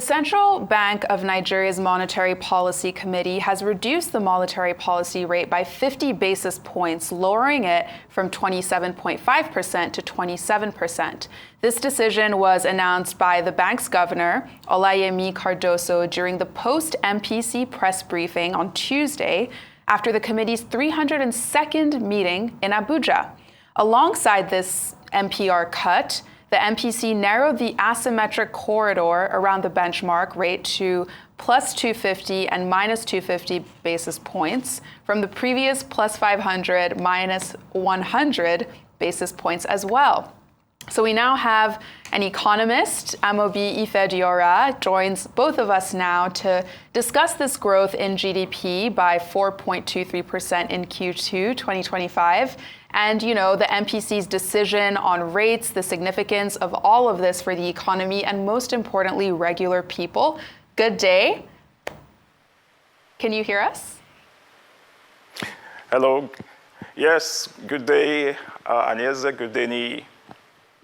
Central Bank of Nigeria's Monetary Policy Committee has reduced the monetary policy rate by 50 basis points, lowering it from 27.5% to 27%. This decision was announced by the bank's governor, Olayemi Cardoso, during the post-MPC press briefing on Tuesday after the committee's 302nd meeting in Abuja. Alongside this MPR cut, the MPC narrowed the asymmetric corridor around the benchmark rate to plus 250 and minus 250 basis points from the previous plus 500, minus 100 basis points as well. So we now have an economist, Amobi Ifediora, joins both of us now to discuss this growth in GDP by 4.23% in Q2 2025. And, the MPC's decision on rates, the significance of all of this for the economy, and most importantly, regular people. Good day. Can you hear us? Hello. Yes, good day, Anyeze. Good day, Ni.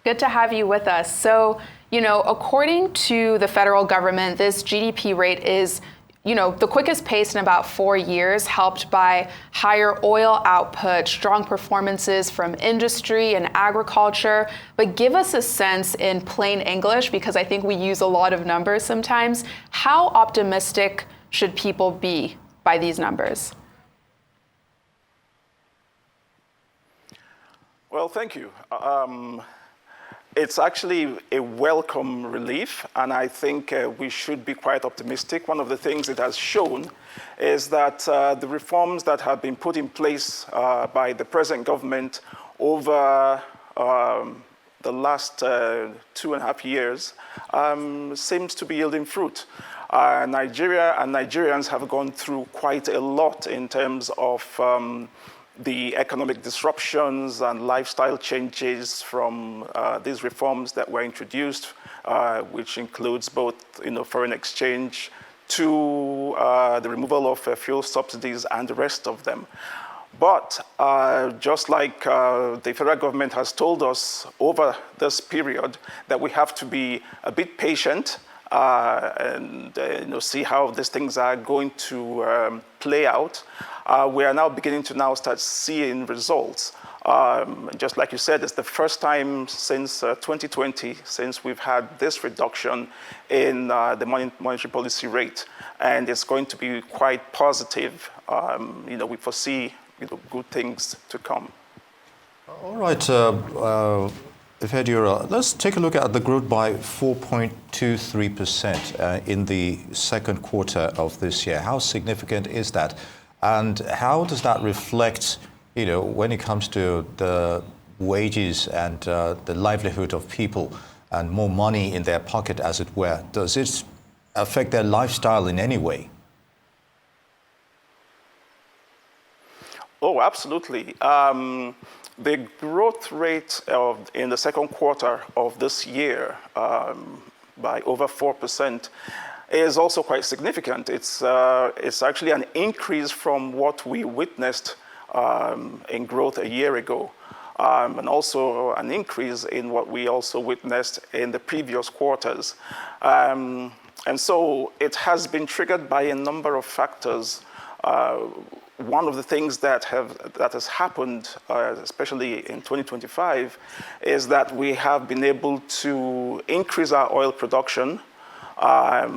Good to have you with us. So, according to the federal government, this GDP rate is the quickest pace in about 4 years, helped by higher oil output, strong performances from industry and agriculture. But give us a sense in plain English, because I think we use a lot of numbers sometimes. How optimistic should people be by these numbers? Well, thank you. It's actually a welcome relief, and I think we should be quite optimistic. One of the things it has shown is that the reforms that have been put in place by the present government over the last 2.5 years seems to be yielding fruit. Nigeria and Nigerians have gone through quite a lot in terms of the economic disruptions and lifestyle changes from these reforms that were introduced, which includes both, foreign exchange to the removal of fuel subsidies and the rest of them. But just like the federal government has told us over this period that we have to be a bit patient and see how these things are going to play out. We are now beginning to start seeing results. Just like you said, it's the first time since 2020 since we've had this reduction in the monetary policy rate, and it's going to be quite positive. We foresee good things to come. All right, Ifediora, let's take a look at the growth by 4.23% in the second quarter of this year. How significant is that? And how does that reflect, when it comes to the wages and the livelihood of people and more money in their pocket, as it were? Does it affect their lifestyle in any way? Oh, absolutely. The growth rate in the second quarter of this year by over 4% is also quite significant. It's actually an increase from what we witnessed in growth a year ago, and also an increase in what we also witnessed in the previous quarters. And so it has been triggered by a number of factors. One of the things that has happened, especially in 2025, is that we have been able to increase our oil production, I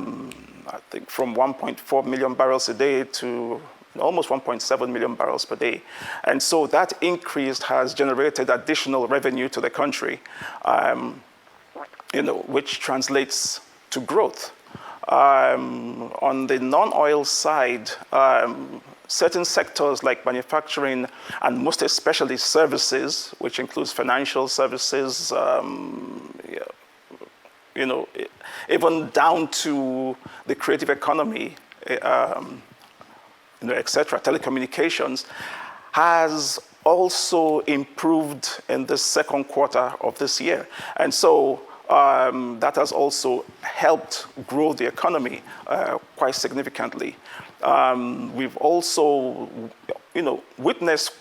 think from 1.4 million barrels a day to almost 1.7 million barrels per day. And so that increase has generated additional revenue to the country, which translates to growth. On the non-oil side, certain sectors like manufacturing and most especially services, which includes financial services, even down to the creative economy, etc., telecommunications, has also improved in the second quarter of this year. And so that has also helped grow the economy quite significantly. We've also, witnessed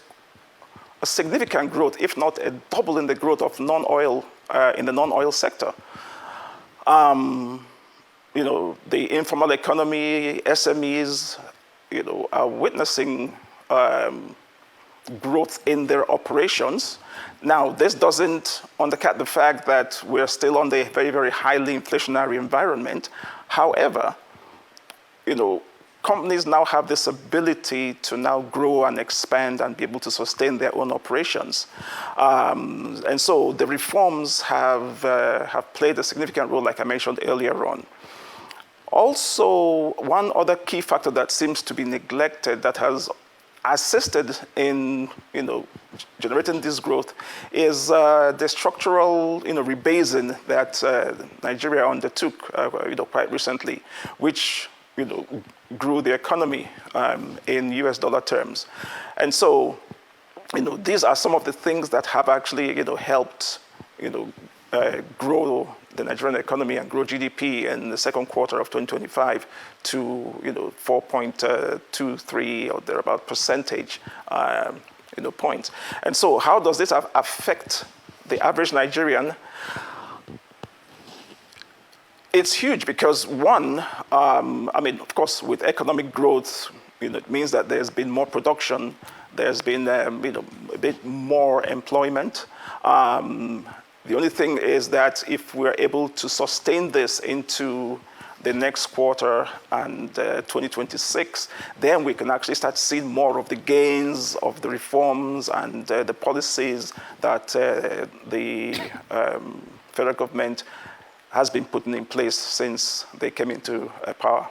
a significant growth, if not a double in the growth of non-oil in the non-oil sector. the informal economy, SMEs, are witnessing growth in their operations. Now, this doesn't undercut the fact that we're still on a very, very highly inflationary environment. However, companies now have this ability to now grow and expand and be able to sustain their own operations. And so the reforms have played a significant role, like I mentioned earlier on. Also, one other key factor that seems to be neglected that has assisted in generating this growth is the structural rebasing that Nigeria undertook quite recently, which grew the economy in US dollar terms. And so these are some of the things that have actually helped grow the Nigerian economy and grow GDP in the second quarter of 2025 to 4.23 or thereabout percentage points. And so how does this affect the average Nigerian? It's huge because one, of course, with economic growth, it means that there's been more production, there's been a bit more employment. The only thing is that if we're able to sustain this into the next quarter and 2026, then we can actually start seeing more of the gains of the reforms and the policies that the federal government has been putting in place since they came into power.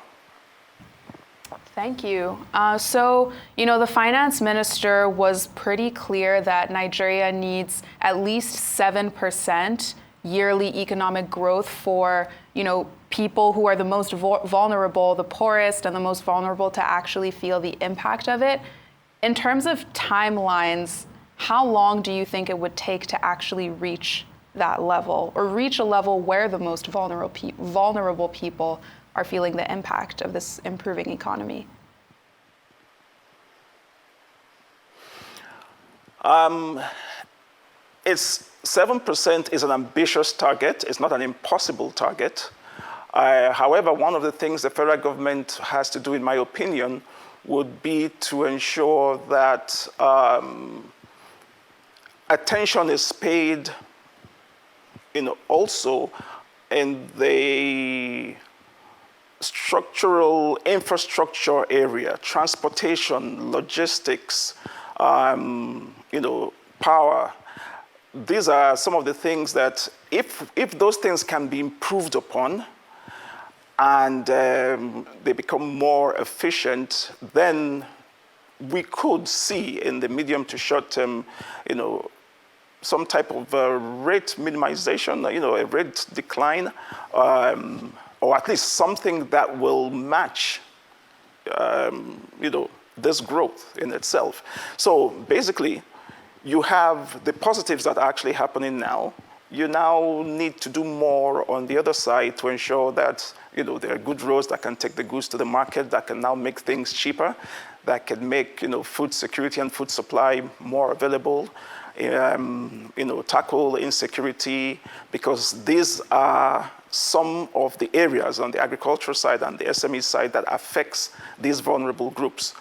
Thank you. So, the finance minister was pretty clear that Nigeria needs at least 7% yearly economic growth for, people who are the most vulnerable, the poorest and the most vulnerable to actually feel the impact of it. In terms of timelines, how long do you think it would take to actually reach that level, or reach a level where the most vulnerable people are feeling the impact of this improving economy? It's 7% is an ambitious target. It's not an impossible target. However, one of the things the federal government has to do, in my opinion, would be to ensure that attention is paid also in the structural infrastructure area, transportation, logistics, power. These are some of the things that if those things can be improved upon and they become more efficient, then we could see in the medium to short term, some type of rate minimization, a rate decline, or at least something that will match, this growth in itself. So basically, you have the positives that are actually happening now. You now need to do more on the other side to ensure that there are good roads that can take the goods to the market, that can now make things cheaper, that can make food security and food supply more available. Tackle insecurity, because these are some of the areas on the agricultural side and the SME side that affects these vulnerable groups.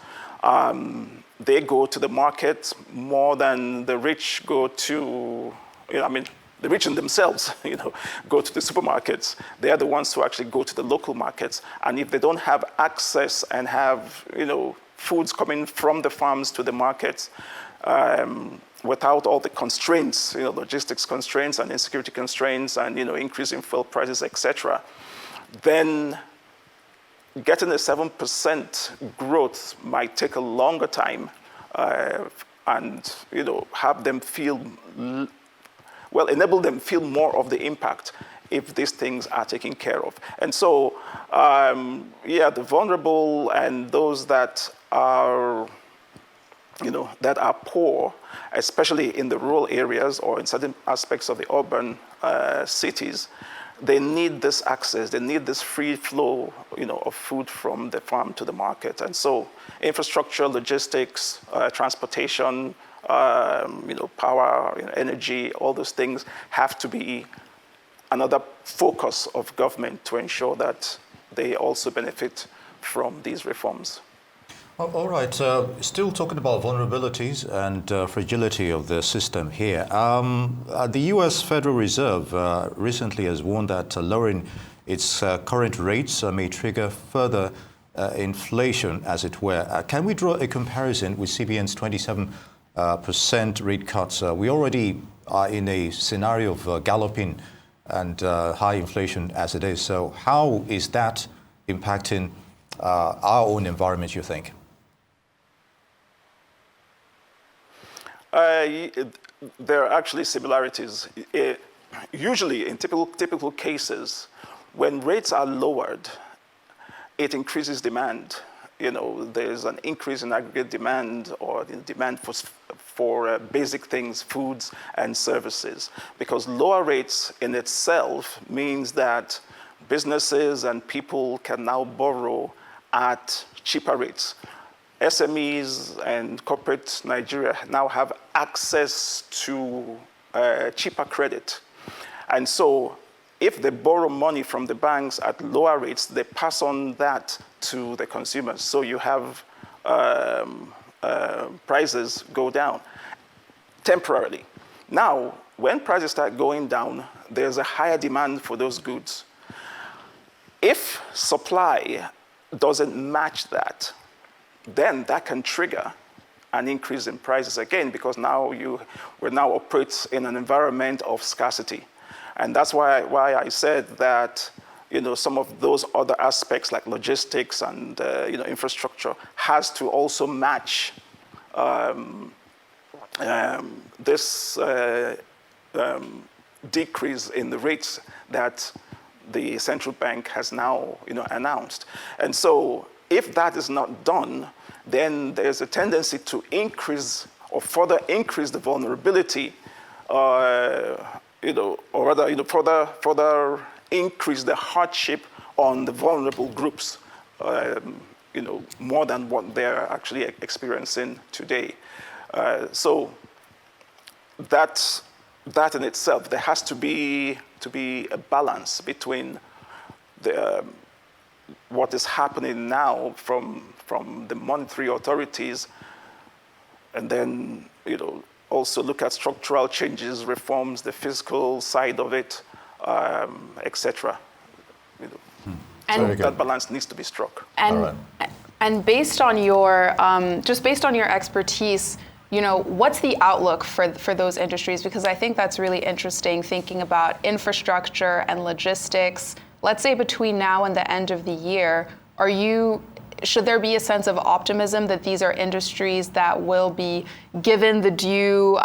They go to the market more than the rich go to, the rich in themselves, go to the supermarkets. They are the ones who actually go to the local markets. And if they don't have access and have, foods coming from the farms to the markets, without all the constraints, logistics constraints and insecurity constraints and, increasing fuel prices, etc., then getting a 7% growth might take a longer time and, have them feel, enable them feel more of the impact if these things are taken care of. And so, the vulnerable and those that are, that are poor, especially in the rural areas or in certain aspects of the urban cities, they need this access, they need this free flow, of food from the farm to the market. And so infrastructure, logistics, transportation, power, energy, all those things have to be another focus of government to ensure that, they also benefit from these reforms. All right. Still talking about vulnerabilities and fragility of the system here. The U.S. Federal Reserve recently has warned that lowering its current rates may trigger further inflation, as it were. Can we draw a comparison with CBN's 27% rate cuts? We already are in a scenario of galloping and high inflation as it is. So how is that impacting our own environment, you think? There are actually similarities. Usually, in typical cases, when rates are lowered, it increases demand. There's an increase in aggregate demand or the demand for basic things, foods and services. Because lower rates in itself means that businesses and people can now borrow at cheaper rates. SMEs and corporate Nigeria now have access to cheaper credit. And so if they borrow money from the banks at lower rates, they pass on that to the consumers. So you have prices go down temporarily. Now, when prices start going down, there's a higher demand for those goods. If supply doesn't match that, then that can trigger an increase in prices again, because now we're now operate in an environment of scarcity. And that's why I said that some of those other aspects like logistics and infrastructure has to also match this decrease in the rates that the central bank has now announced. And so if that is not done, then there's a tendency to increase or further increase the vulnerability, or rather, further increase the hardship on the vulnerable groups, more than what they're actually experiencing today. So that in itself, there has to be a balance between what is happening now from the monetary authorities, and then also look at structural changes, reforms, the fiscal side of it, etc. And that balance needs to be struck. And based on your based on your expertise, what's the outlook for those industries? Because I think that's really interesting, thinking about infrastructure and logistics. Let's say between now and the end of the year, should there be a sense of optimism that these are industries that will be given the due,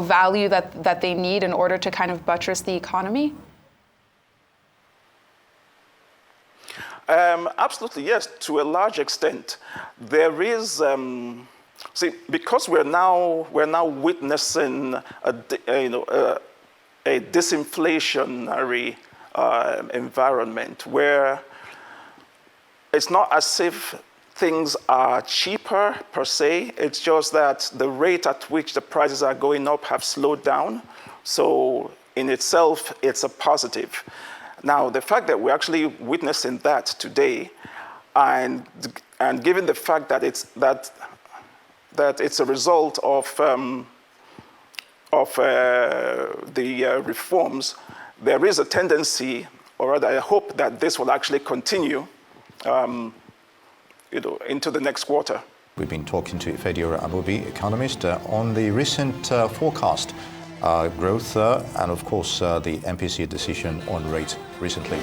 value that they need in order to kind of buttress the economy? Absolutely, yes. To a large extent, there is. Because we're now witnessing a disinflationary environment where it's not as if things are cheaper per se. It's just that the rate at which the prices are going up have slowed down. So in itself, it's a positive. Now, the fact that we're actually witnessing that today, and given the fact that it's a result of the reforms, there is a tendency, or rather, I hope that this will actually continue, into the next quarter. We've been talking to Ifediora Amobi, economist, on the recent forecast growth and, of course, the MPC decision on rate recently.